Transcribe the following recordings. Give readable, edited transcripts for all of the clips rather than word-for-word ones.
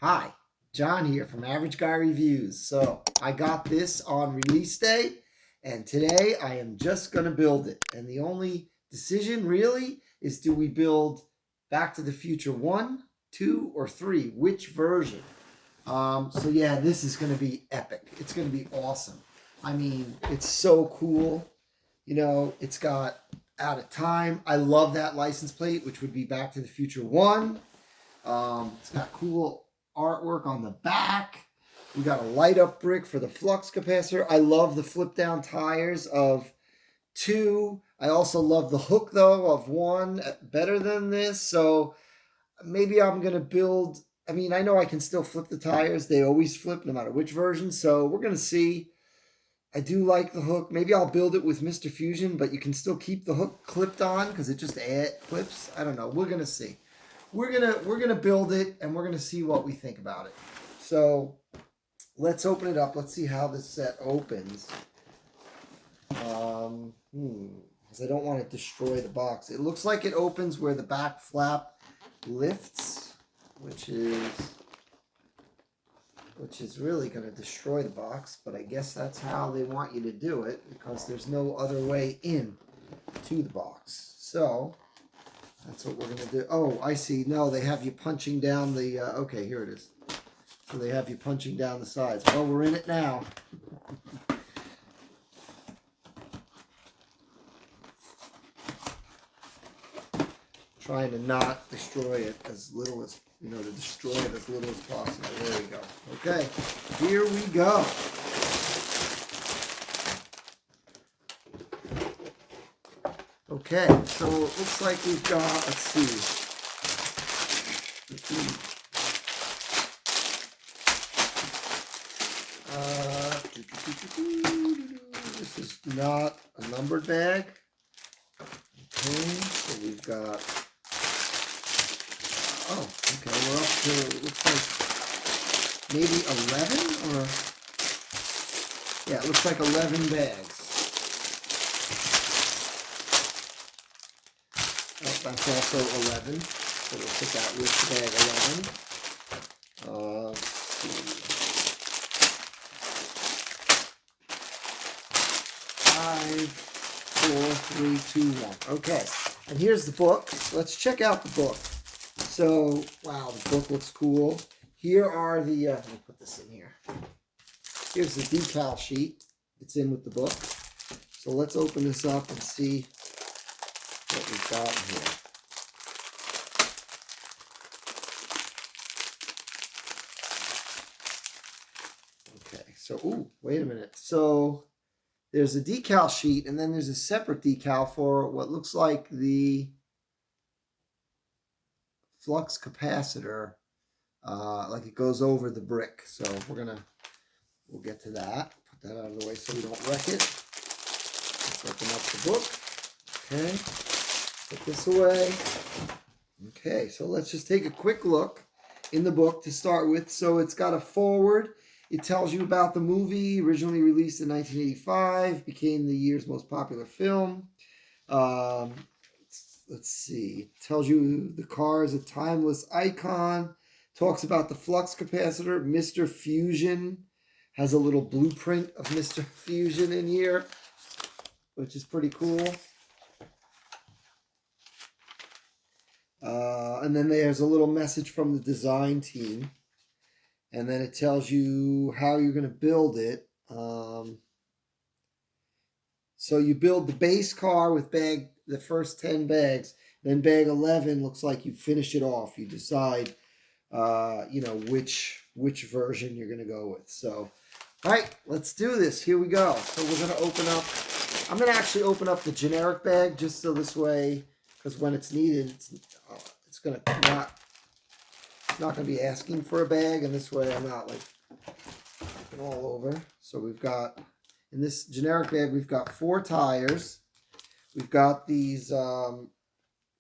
Hi, John here from Average Guy Reviews. So I got this on release day, and today I am just going to build it. And the only decision really is, do we build Back to the Future 1, 2, or 3? Which version? So yeah, this is going to be epic. It's going to be awesome. I mean, it's so cool. You know, it's got Out of Time. I love that license plate, which would be Back to the Future 1. It's got cool artwork on the back. We got a light up brick for the flux capacitor. I love the flip down tires of 2. I also love the hook though of 1 better than this. So maybe I'm going to build, I mean, I know I can still flip the tires. They always flip no matter which version. So we're going to see. I do like the hook. Maybe I'll build it with Mr. Fusion, but you can still keep the hook clipped on because it just clips. I don't know. We're going to see. We're gonna build it, and we're gonna see what we think about it. So let's open it up. Let's see how this set opens. Because I don't want to destroy the box. It looks like it opens where the back flap lifts, which is really gonna destroy the box. But I guess that's how they want you to do it because there's no other way in to the box. So that's what we're going to do. Oh, I see. No, they have you punching down the... okay, here it is. So they have you punching down the sides. Well, we're in it now. Trying to not destroy it as little as... to destroy it as little as possible. There we go. Okay, here we go. Okay, so it looks like we've got, let's see. This is not a numbered bag. Okay, so we've got, oh, okay, we're up to, it looks like maybe 11 or, yeah, it looks like 11 bags. That's also 11, so we'll put that with bag 11. Let's see. 5, 4, 3, 2, 1. Okay, and here's the book. Let's check out the book. So, wow, the book looks cool. Here are the, let me put this in here. Here's the decal sheet. It's in with the book. So let's open this up and see what we've got in here. Okay, so, ooh, wait a minute. So there's a decal sheet, and then there's a separate decal for what looks like the flux capacitor, like it goes over the brick. So we'll get to that. Put that out of the way so we don't wreck it. Let's open up the book. Okay. Put this away. Okay, so let's just take a quick look in the book to start with. So it's got a foreword. It tells you about the movie, originally released in 1985, became the year's most popular film. Let's see. It tells you the car is a timeless icon. Talks about the flux capacitor. Mr. Fusion has a little blueprint of Mr. Fusion in here, which is pretty cool. And then there's a little message from the design team. And then it tells you how you're going to build it. So you build the base car with the first 10 bags. Then bag 11 looks like you finish it off. You decide, which version you're going to go with. So, all right, let's do this. Here we go. So we're going to open up. I'm going to actually open up the generic bag just so this way, because when it's needed, it's going to not going to be asking for a bag, and this way I'm not like looking all over. So we've got, in this generic bag, we've got 4 tires. We've got these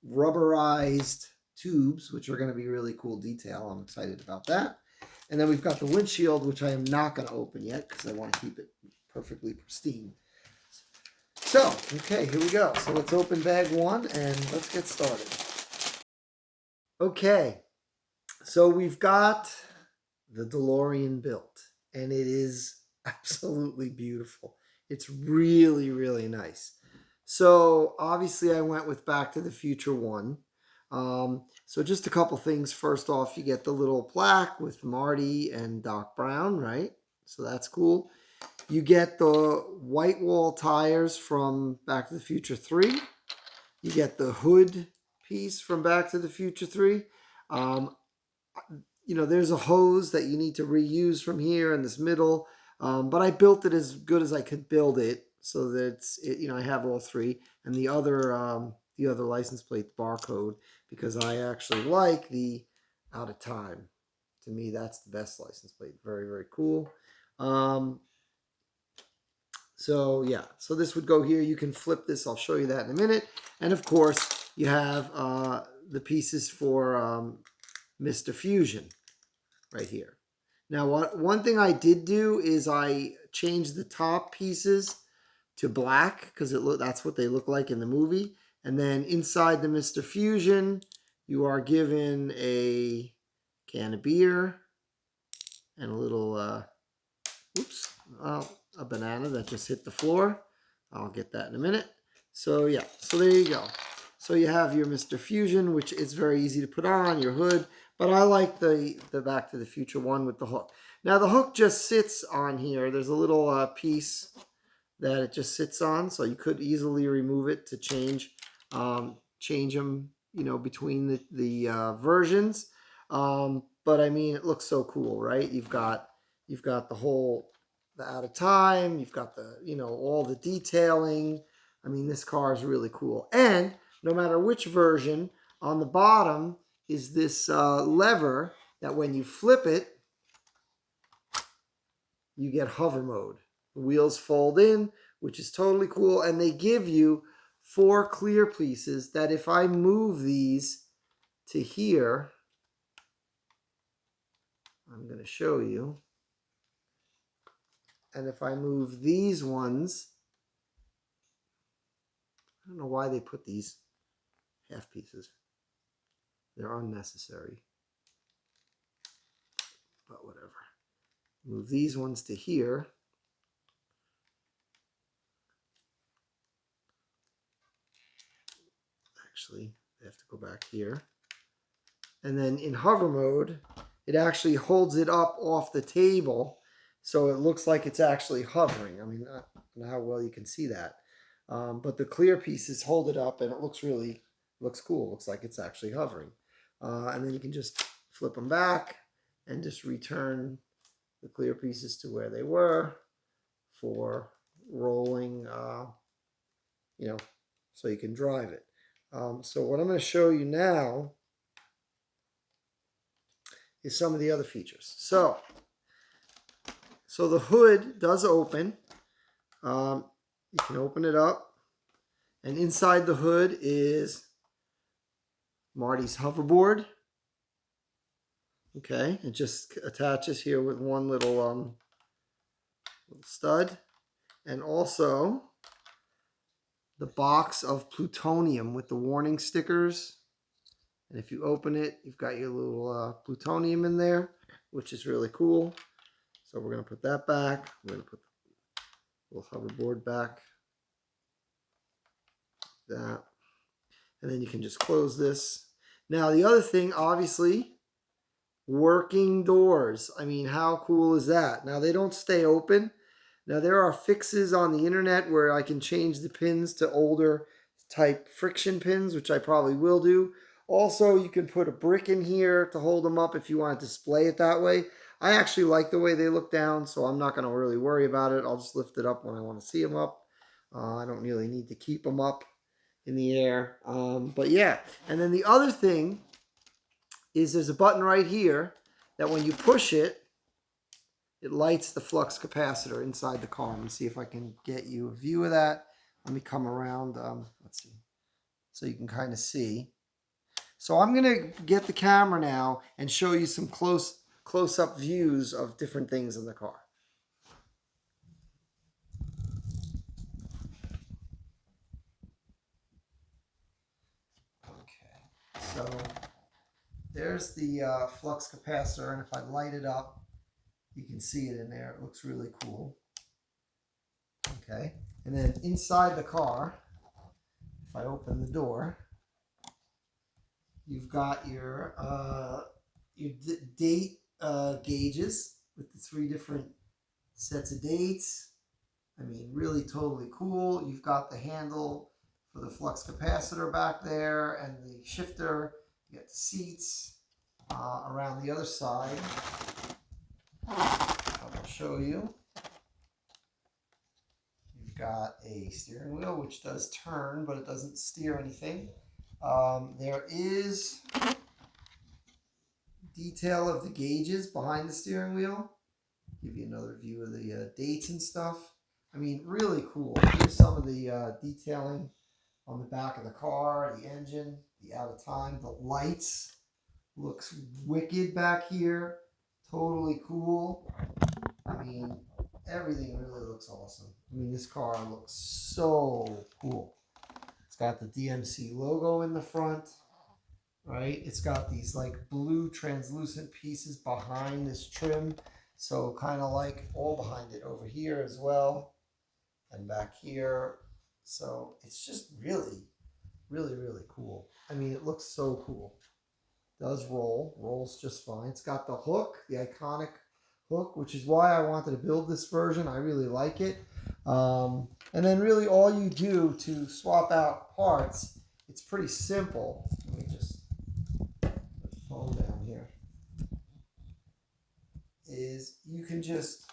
rubberized tubes, which are going to be really cool detail. I'm excited about that. And then we've got the windshield, which I am not going to open yet because I want to keep it perfectly pristine. So, okay, here we go. So let's open bag 1 and let's get started. Okay, so we've got the DeLorean built, and it is absolutely beautiful. It's really, really nice. So obviously I went with Back to the Future 1. So just a couple things. First off, you get the little plaque with Marty and Doc Brown, right? So that's cool. You get the white wall tires from Back to the Future 3. You get the hood piece from Back to the Future 3. Um, there's a hose that you need to reuse from here in this middle. But I built it as good as I could build it so that I have all three. And the other license plate barcode, because I actually like the out of time. To me, that's the best license plate. Very, very cool. So yeah, so this would go here. You can flip this. I'll show you that in a minute. And of course, you have the pieces for Mr. Fusion right here. Now, one thing I did do is I changed the top pieces to black because that's what they look like in the movie. And then inside the Mr. Fusion, you are given a can of beer and a little, a banana that just hit the floor. I'll get that in a minute. So yeah, so there you go. So you have your Mr. Fusion, which is very easy to put on, your hood. But I like the Back to the Future one with the hook. Now the hook just sits on here. There's a little piece that it just sits on, so you could easily remove it to change them, between the versions. But I mean, it looks so cool, right? You've got the out of time. You've got all the detailing. I mean, this car is really cool. And no matter which version, on the bottom is this lever that when you flip it, you get hover mode. The wheels fold in, which is totally cool. And they give you 4 clear pieces that if I move these to here, I'm going to show you. And if I move these ones, I don't know why they put these half pieces. They're unnecessary. But whatever. Move these ones to here. Actually, they have to go back here. And then in hover mode, it actually holds it up off the table so it looks like it's actually hovering. I mean, I don't know how well you can see that. But the clear pieces hold it up and it looks cool. It looks like it's actually hovering. And then you can just flip them back and just return the clear pieces to where they were for rolling, so you can drive it. So what I'm going to show you now is some of the other features. So the hood does open. You can open it up. And inside the hood is Marty's hoverboard. Okay, it just attaches here with one little stud. And also the box of plutonium with the warning stickers. And if you open it, you've got your little plutonium in there, which is really cool. So we're going to put that back. We're going to put the little hoverboard back. That. And then you can just close this. Now the other thing, obviously, working doors. I mean, how cool is that? Now they don't stay open. Now there are fixes on the internet where I can change the pins to older type friction pins, which I probably will do. Also, you can put a brick in here to hold them up if you want to display it that way. I actually like the way they look down, so I'm not going to really worry about it. I'll just lift it up when I want to see them up. I don't really need to keep them up in the air. But yeah, and then the other thing is there's a button right here that when you push it, it lights the flux capacitor inside the car. Let me see if I can get you a view of that. Let me come around. Let's see. So you can kind of see. So I'm going to get the camera now and show you some close-up views of different things in the car. Okay. So there's the flux capacitor, and if I light it up, You can see it in there. It looks really cool. Okay. And then inside the car, if I open the door, you've got your date gauges with the 3 different sets of dates. I mean, really totally cool. You've got the handle for the flux capacitor back there and the shifter. You got the seats around the other side. I'll show you. You've got a steering wheel, which does turn, but it doesn't steer anything. There is detail of the gauges behind the steering wheel. Give you another view of the dates and stuff. I mean, really cool. Here's some of the detailing on the back of the car, the engine, the out of time, the lights. Looks wicked back here. Totally cool. I mean, everything really looks awesome. I mean, this car looks so cool. It's got the DMC logo in the front, right? It's got these like blue translucent pieces behind this trim. So kind of like all behind it over here as well. And back here. So it's just really, really, really cool. I mean, it looks so cool. Does rolls just fine. It's got the hook, the iconic hook, which is why I wanted to build this version. I really like it. And then really all you do to swap out parts, it's pretty simple. Let me just put the phone down here. Is you can just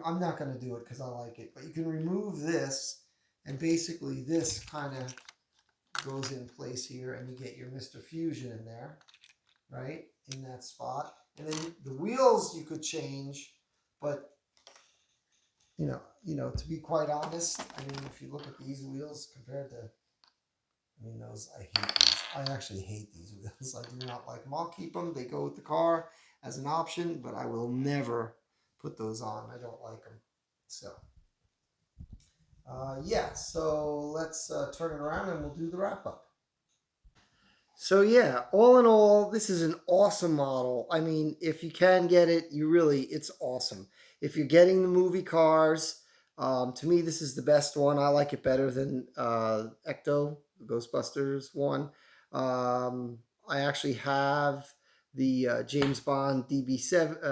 I'm not going to do it because I like it, but you can remove this, and basically this kind of goes in place here, and you get your Mr. Fusion in there, right, in that spot. And then the wheels you could change, but you know, to be quite honest, I mean, if you look at these wheels compared to, I mean, those, I hate these. I actually hate these wheels. I do not like them. I'll keep them. They go with the car as an option, but I will never put those on. I don't like them. So, yeah, so let's turn it around and we'll do the wrap up. So yeah, all in all, this is an awesome model. I mean, if you can get it, it's awesome. If you're getting the movie cars, to me, this is the best one. I like it better than Ecto, the Ghostbusters one. I actually have the James Bond DB7,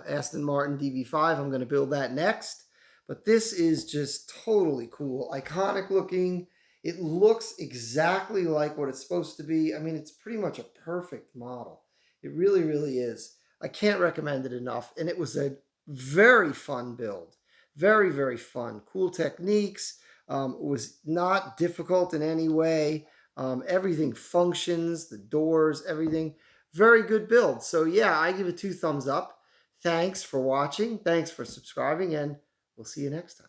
Aston Martin DB5. I'm going to build that next. But this is just totally cool, iconic looking. It looks exactly like what it's supposed to be. I mean, it's pretty much a perfect model. It really, really is. I can't recommend it enough. And it was a very fun build. Very, very fun. Cool techniques. It was not difficult in any way. Everything functions, the doors, everything. Very good build. So yeah, I give it 2 thumbs up. Thanks for watching. Thanks for subscribing, and we'll see you next time.